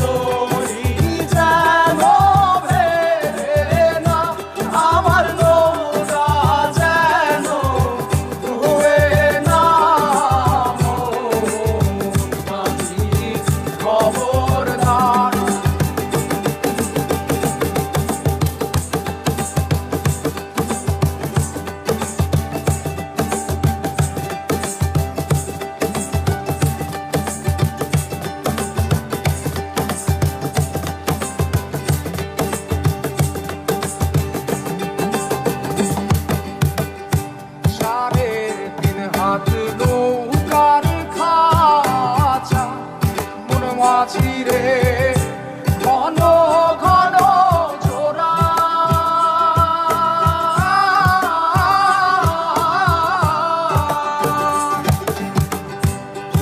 তরি যেন ভেড়ে না, আমার নৌকা যেন ডুবে না। মাঝি খবরদার। নৌকার খাঁচা মন মাঝি রে, ঘন ঘন জোড়া।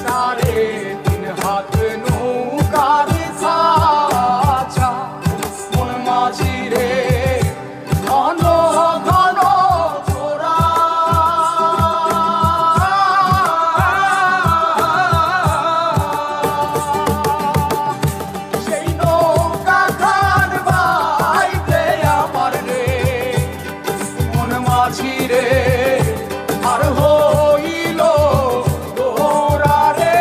সাড়ে তিন হাত নৌকার খাঁচা মন মাঝি রে, ঘন ঘন জোড়া। মাঝিরে আর হইল গোরা রে,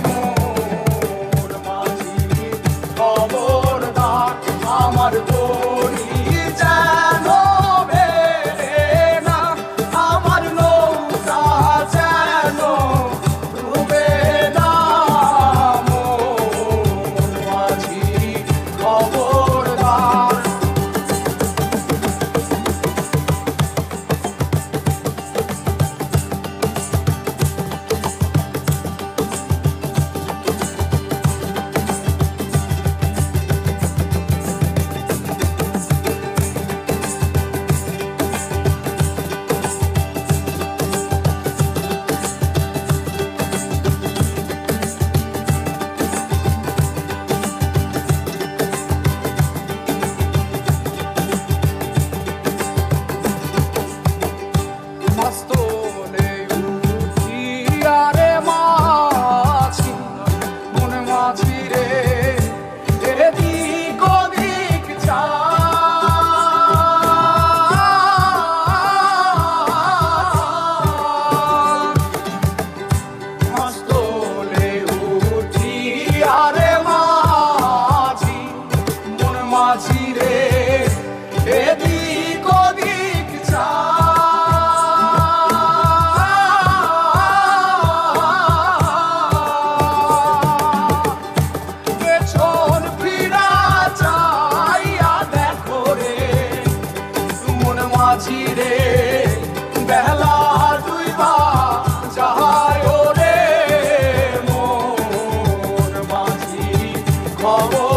মোর মাঝি খবরদার। আমার তরি যেন ভেড়ে না, আমার নৌকা যেন ডুবে না। মোর মাঝি খবরদার। মাস্তলে উঠিয়া রে মাঝি, মন মাঝি রে, এদিক ওদিক মাস্তলে উঠিয়া রে মাঝি, মন মাঝি রে, এদিক ওদিক পেছন ফিরা চাইয়া দেখো রে, মন মাঝি রে, বেলা ডুইবা যায় রে, মন মাঝি খবর